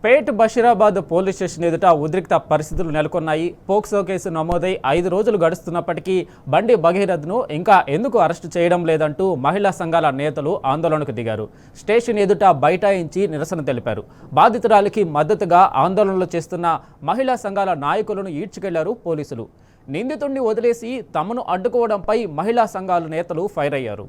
పేట్ Basheerabad police station ఎదుట ఉద్రిక్త పరిస్థితులు నెలకొన్నాయి. పోక్సో కేసు నమోదై 5 రోజులు గడుస్తున్నప్పటికీ బండి భగీరథ్ను ఇంకా ఎందుకు అరెస్టు చేయడం లేదంటూ మహిళా సంఘాల నేతలు ఆందోళనకు దిగారు. స్టేషన్ ఎదుట బైఠాయించి నిరసన తెలిపారు. బాధితురాలికి మద్దతుగా ఆందోళనలు చేస్తున్న మహిళా సంఘాల నాయకులను ఈడ్చుకెళ్లారు పోలీసులు. నిందితుడిని వదిలేసి తమను అడ్డుకోవడంపై మహిళా సంఘాల నేతలు ఫైర్ అయ్యారు.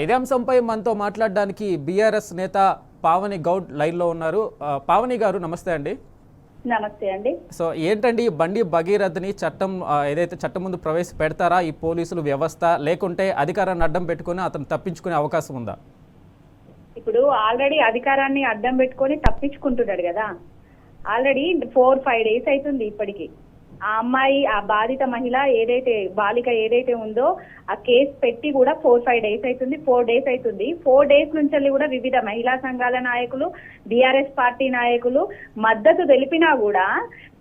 ఇదే అంశంపై మనతో మాట్లాడడానికి బీఆర్ఎస్ నేత పావని గౌడ్ లైన్లో ఉన్నారు. పావని గారు నమస్తే అండి. నమస్తే అండి. సో ఏంటండి బండి భగీరథ్ని ఏదైతే చట్టం ముందు ప్రవేశపెడతారా ఈ పోలీసులు వ్యవస్థ, లేకుంటే అధికారాన్ని అడ్డం పెట్టుకుని అతను తప్పించుకునే అవకాశం ఉందా? ఇప్పుడు ఆల్రెడీ అధికారాన్ని అడ్డం పెట్టుకొని తప్పించుకుంటున్నాడు కదా. ఆల్రెడీ 4-5 డేస్ అవుతుంది ఇప్పటికి. ఆ అమ్మాయి, ఆ బాధిత మహిళ బాలిక ఏదైతే ఉందో ఆ కేసు పెట్టి కూడా 4-5 డేస్ అవుతుంది. 4 డేస్ నుంచి కూడా వివిధ మహిళా సంఘాల నాయకులు, బీఆర్ఎస్ పార్టీ నాయకులు మద్దతు తెలిపినా కూడా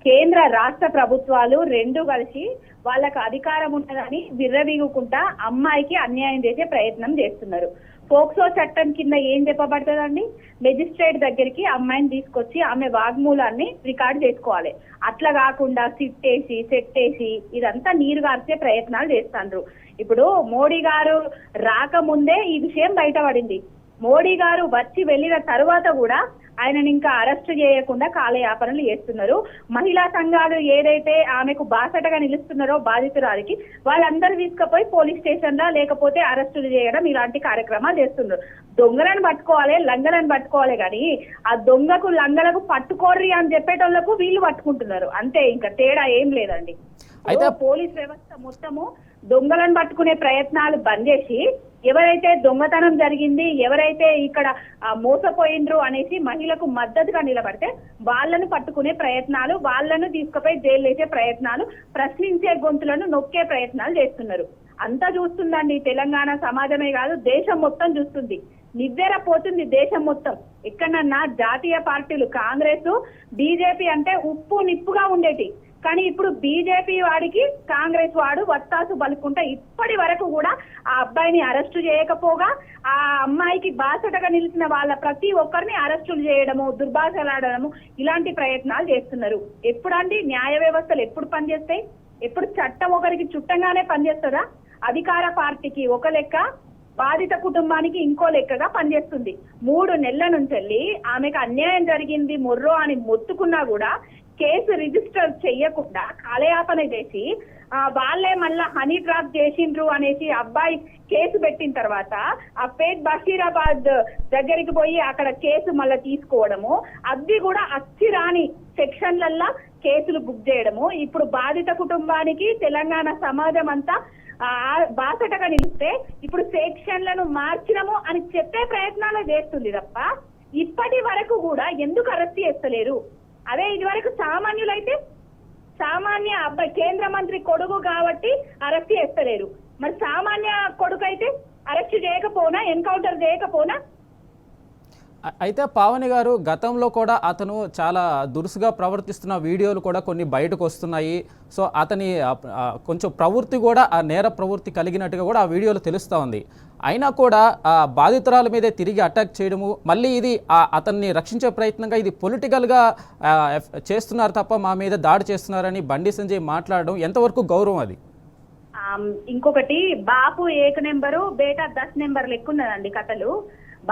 కేంద్ర రాష్ట్ర ప్రభుత్వాలు రెండు కలిసి వాళ్ళకు అధికారం ఉన్నదని విర్రవీగుకుంటా అమ్మాయికి అన్యాయం చేసే ప్రయత్నం చేస్తున్నారు. పోక్సో చట్టం కింద ఏం చెప్పబడుతుందండి? మెజిస్ట్రేట్ దగ్గరికి అమ్మాయిని తీసుకొచ్చి ఆమె వాగ్మూలాన్ని రికార్డు చేసుకోవాలి. అట్లా కాకుండా సెట్టేసి ఇదంతా నీరు గార్చే ప్రయత్నాలు చేస్తున్నారు. ఇప్పుడు మోడీ గారు రాకముందే ఈ విషయం బయటపడింది. మోడీ గారు వచ్చి వెళ్ళిన తర్వాత కూడా ఆయనని ఇంకా అరెస్ట్ చేయకుండా కాలయాపనలు చేస్తున్నారు. మహిళా సంఘాలు ఏదైతే ఆమెకు బాసటగా నిలుస్తున్నారో బాధితురాలికి, వాళ్ళందరూ తీసుకుపోయి పోలీస్ స్టేషన్ లా లేకపోతే అరెస్టులు చేయడం ఇలాంటి కార్యక్రమాలు చేస్తున్నారు. దొంగలను పట్టుకోవాలి, లంగలను పట్టుకోవాలి, కానీ ఆ దొంగకు లంగలకు పట్టుకోర్రి అని చెప్పేటోళ్లకు వీళ్ళు పట్టుకుంటున్నారు. అంతే, ఇంకా తేడా ఏం లేదండి. అయితే పోలీస్ వ్యవస్థ మొత్తము దొంగలను పట్టుకునే ప్రయత్నాలు బంద్ చేసి ఎవరైతే దొంగతనం జరిగింది, ఎవరైతే ఇక్కడ మోసపోయిండ్రు అనేసి మహిళకు మద్దతుగా నిలబడితే వాళ్ళను పట్టుకునే ప్రయత్నాలు, వాళ్ళను తీసుకుపోయి జైలు వేసే ప్రయత్నాలు, ప్రశ్నించే గొంతులను నొక్కే ప్రయత్నాలు చేస్తున్నారు. అంతా చూస్తుందండి తెలంగాణ సమాజమే కాదు, దేశం మొత్తం చూస్తుంది. నివ్వెరపోతుంది దేశం మొత్తం. ఎక్కడన్నా జాతీయ పార్టీలు కాంగ్రెస్, బీజేపీ అంటే ఉప్పు నిప్పుగా ఉండేటి, కానీ ఇప్పుడు బీజేపీ వాడికి కాంగ్రెస్ వాడు వత్తాసు బలుకుంటా ఇప్పటి వరకు కూడా ఆ అబ్బాయిని అరెస్టు చేయకపోగా ఆ అమ్మాయికి బాసటగా నిలిచిన వాళ్ళ ప్రతి ఒక్కరిని అరెస్టులు చేయడము, దుర్భాషలాడడము ఇలాంటి ప్రయత్నాలు చేస్తున్నారు. ఎప్పుడండి న్యాయ వ్యవస్థలు ఎప్పుడు పనిచేస్తాయి? ఎప్పుడు చట్టం ఒకరికి చుట్టంగానే పనిచేస్తుందా? అధికార పార్టీకి ఒక లెక్క, బాధిత కుటుంబానికి ఇంకో లెక్కగా పనిచేస్తుంది. 3 నెలల నుంచి ఆమెకు అన్యాయం జరిగింది మొర్రో అని మొత్తుకున్నా కూడా కేసు రిజిస్టర్ చెయ్యకుండా కాలయాపన చేసి వాళ్ళే మళ్ళా హనీ ట్రాప్ చేసిండ్రు అనేసి అబ్బాయి కేసు పెట్టిన తర్వాత ఆ పేట్ బషీరాబాద్ దగ్గరికి పోయి అక్కడ కేసు మళ్ళా తీసుకోవడము, అది కూడా అచ్చిరాని సెక్షన్లల్లా కేసులు బుక్ చేయడము. ఇప్పుడు బాధిత కుటుంబానికి తెలంగాణ సమాజం అంతా బాసటగా నిలిస్తే ఇప్పుడు సెక్షన్లను మార్చినము అని చెప్పే ప్రయత్నాలు చేస్తుంది తప్ప ఇప్పటి వరకు కూడా ఎందుకు అరెస్ట్ చేస్తలేరు? అదే ఇది వరకు సామాన్య అబ్బాయి కేంద్ర మంత్రి కొడుకు కాబట్టి అరెస్ట్ చేస్తలేరు. మరి సామాన్య కొడుకు అయితే అరెస్ట్ చేయకపోనా, ఎన్కౌంటర్ చేయకపోనా? అయితే పావని గారు, గతంలో కూడా అతను చాలా దురుసుగా ప్రవర్తిస్తున్న వీడియోలు కూడా కొన్ని బయటకు వస్తున్నాయి. సో అతని కొంచెం ప్రవృత్తి కూడా ఆ నేర ప్రవృత్తి కలిగినట్టుగా కూడా ఆ వీడియోలో తెలుస్తూ ఉంది. అయినా కూడా ఆ బాధితురాల మీదే తిరిగి అటాక్ చేయడము, మళ్ళీ ఇది అతన్ని రక్షించే ప్రయత్నంగా ఇది పొలిటికల్గా చేస్తున్నారు తప్ప మా మీద దాడి చేస్తున్నారని బండి సంజయ్ మాట్లాడడం ఎంతవరకు గౌరవం అది? ఇంకొకటి, బాపు 1 నెంబరు, బేటా 10 నెంబర్ లెక్కున్నదండి కథలు.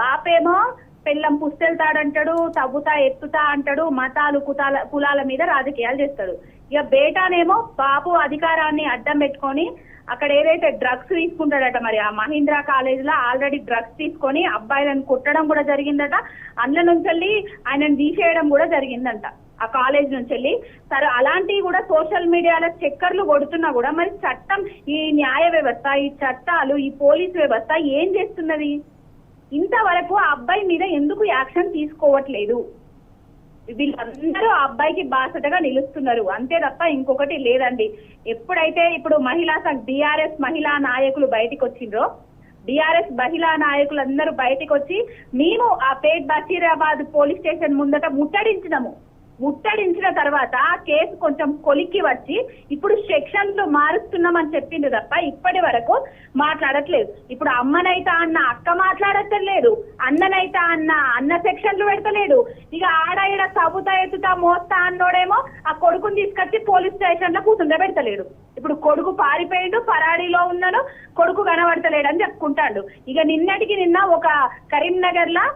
బాపేమో పెళ్ళం పుస్తెళ్తాడంటాడు, తవ్వుతా ఎత్తుతా అంటాడు, మతాలు కులాల మీద రాజకీయాలు చేస్తాడు. ఇక బేటానేమో బాపు అధికారాన్ని అడ్డం పెట్టుకొని అక్కడ ఏదైతే డ్రగ్స్ తీసుకుంటాడట, మరి ఆ మహీంద్రా కాలేజ్ లో ఆల్రెడీ డ్రగ్స్ తీసుకొని అబ్బాయిలను కొట్టడం కూడా జరిగిందట. అందులో నుంచి ఆయనను తీసేయడం కూడా జరిగిందంట ఆ కాలేజ్ నుంచి. సరే, అలాంటివి కూడా సోషల్ మీడియాలో చక్కర్లు కొడుతున్నా కూడా మరి చట్టం, ఈ న్యాయ వ్యవస్థ, ఈ చట్టాలు, ఈ పోలీస్ వ్యవస్థ ఏం చేస్తున్నది? ఇంతవరకు ఆ అబ్బాయి మీద ఎందుకు యాక్షన్ తీసుకోవట్లేదు? వీళ్ళందరూ ఆ అబ్బాయికి బాసటగా నిలుస్తున్నారు, అంతే తప్ప ఇంకొకటి లేదండి. ఎప్పుడైతే ఇప్పుడు బీఆర్ఎస్ మహిళా నాయకులు బయటకు వచ్చిండ్రో, బీఆర్ఎస్ మహిళా నాయకులందరూ బయటకు వచ్చి మేము ఆ పేట్ బషీరాబాద్ పోలీస్ స్టేషన్ ముందట ముట్టడించినాము, ముట్టడించిన తర్వాత కేసు కొంచెం కొలిక్కి వచ్చి ఇప్పుడు సెక్షన్లు మారుస్తున్నామని చెప్పింది తప్ప ఇప్పటి వరకు మాట్లాడట్లేదు. ఇప్పుడు అమ్మనైతే అన్న అక్క మాట్లాడట్లేదు, అన్ననైతే అన్న సెక్షన్లు పెడతలేడు. ఇక ఆడ ఈడ సబుతా ఎత్తుతా మోస్తా అన్నోడేమో ఆ కొడుకుని తీసుకొచ్చి పోలీస్ స్టేషన్ లో కూతుండ పెడతలేడు. ఇప్పుడు కొడుకు పారిపోయిండు, పరాడీలో ఉన్నాను, కొడుకు కనబడతలేడు అని చెప్పుకుంటాడు. ఇక నిన్నటికి నిన్న ఒక కరీంనగర్ లా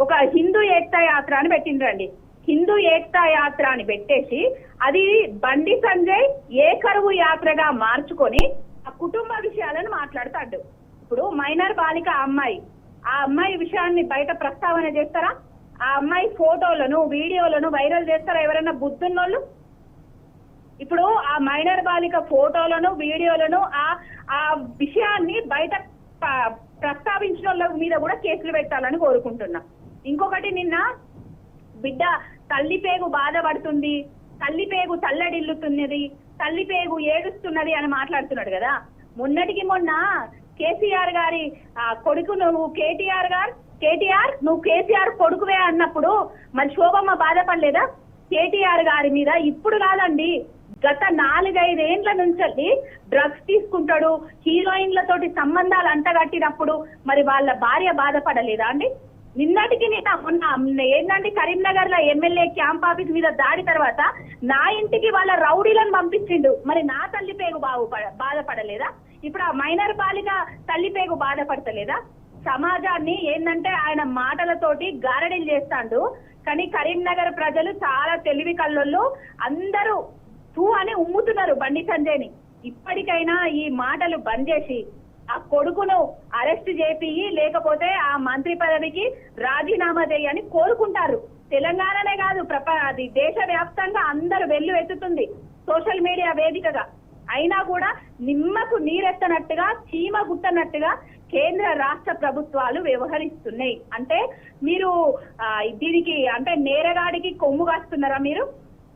ఒక హిందూ ఏకతా యాత్ర అని పెట్టిండ్రండి. హిందూ ఏకతా యాత్ర అని పెట్టేసి అది బండి సంజయ్ ఏకరువు యాత్రగా మార్చుకొని ఆ కుటుంబ విషయాలను మాట్లాడతాడు. ఇప్పుడు మైనర్ బాలిక ఆ అమ్మాయి విషయాన్ని బయట ప్రస్తావన చేస్తారా? ఆ అమ్మాయి ఫోటోలను వీడియోలను వైరల్ చేస్తారా ఎవరైనా బుద్ధున్నోళ్ళు? ఇప్పుడు ఆ మైనర్ బాలిక ఫోటోలను వీడియోలను ఆ విషయాన్ని బయట ప్రస్తావించిన వాళ్ళ మీద కూడా కేసులు పెట్టాలని కోరుకుంటున్నా. ఇంకొకటి, నిన్న బిడ్డ తల్లిపేగు బాధపడుతుంది, తల్లిపేగు తల్లడిల్లుతున్నది, తల్లిపేగు ఏడుస్తున్నది అని మాట్లాడుతున్నాడు కదా. మొన్నటికి మొన్న కేసీఆర్ గారి కొడుకు నువ్వు కేటీఆర్ నువ్వు కేసీఆర్ కొడుకువే అన్నప్పుడు మరి శోభమ్మ బాధపడలేదా కేటీఆర్ గారి మీద? ఇప్పుడు కాదండి, గత 4-5 ఏండ్ల నుంచి డ్రగ్స్ తీసుకుంటాడు, హీరోయిన్లతోటి సంబంధాలు అంటగట్టినప్పుడు మరి వాళ్ళ భార్య బాధపడలేదా అండి? నిన్నటికి మొన్న ఏంటంటే కరీంనగర్ లో ఎమ్మెల్యే క్యాంప్ ఆఫీస్ మీద దాడి తర్వాత నా ఇంటికి వాళ్ళ రౌడీలను పంపించిండు, మరి నా తల్లి పేగు బాధపడలేదా? ఇప్పుడు ఆ మైనర్ బాలిక తల్లి పేగు బాధపడతలేదా? సమాజాన్ని ఏంటంటే ఆయన మాటలతోటి గారడీలు చేస్తాడు. కానీ కరీంనగర్ ప్రజలు చాలా తెలివి కళ్ళోళ్ళు, అందరూ తూ అని ఉమ్ముతున్నారు బండి సంజయ్ని. ఇప్పటికైనా ఈ మాటలు బంద్ చేసి ఆ కొడుకును అరెస్ట్ చేపి లేకపోతే ఆ మంత్రి పదవికి రాజీనామా చేయని కోరుకుంటారు. తెలంగాణనే కాదు, అది దేశ వ్యాప్తంగా అందరూ వెల్లు ఎత్తుతుంది సోషల్ మీడియా వేదికగా. అయినా కూడా నిమ్మకు నీరెత్తనట్టుగా, చీమ గుట్టనట్టుగా కేంద్ర రాష్ట్ర ప్రభుత్వాలు వ్యవహరిస్తున్నాయి. అంటే మీరు దీనికి అంటే నేరగాడికి కొమ్ము కాస్తున్నారా మీరు?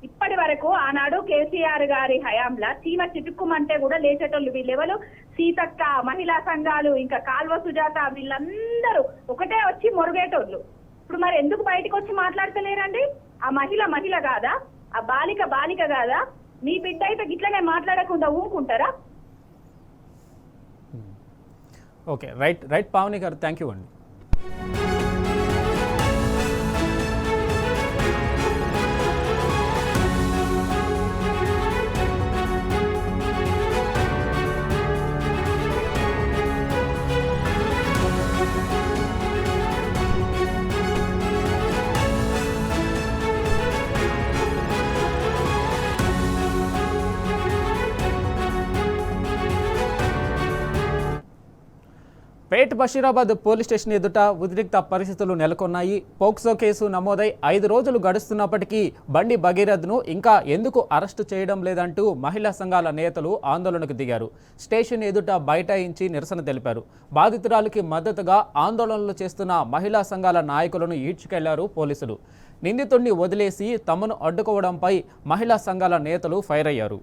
ఇప్పటి వరకు ఆనాడు కేసీఆర్ గారి హయాంలా చీమ చిటుక్కుమంటే కూడా లేచేటోళ్ళు వీళ్ళెవరు? సీతక్క, మహిళా సంఘాలు, ఇంకా కాల్వ సుజాత, వీళ్ళందరూ ఒకటే వచ్చి మొరుగేటోళ్ళు. ఇప్పుడు మరి ఎందుకు బయటకు వచ్చి మాట్లాడతలేరండి? ఆ మహిళ కాదా? ఆ బాలిక కాదా? మీ బిడ్డ అయితే గిట్లనే మాట్లాడకుండా ఊరుకుంటారా? ఓకే, రైట్ పావని గారు, థ్యాంక్ యూ అండి. పేట్ బషీరాబాద్ పోలీస్ స్టేషన్ ఎదుట ఉద్రిక్త పరిస్థితులు నెలకొన్నాయి. పోక్సో కేసు నమోదై 5 రోజులు గడుస్తున్నప్పటికీ బండి భగీరథ్ను ఇంకా ఎందుకు అరెస్టు చేయడం లేదంటూ మహిళా సంఘాల నేతలు ఆందోళనకు దిగారు. స్టేషన్ ఎదుట బైఠాయించి నిరసన తెలిపారు. బాధితురాలికి మద్దతుగా ఆందోళనలు చేస్తున్న మహిళా సంఘాల నాయకులను ఈడ్చుకెళ్లారు పోలీసులు. నిందితుడిని వదిలేసి తమను అడ్డుకోవడంపై మహిళా సంఘాల నేతలు ఫైర్ అయ్యారు.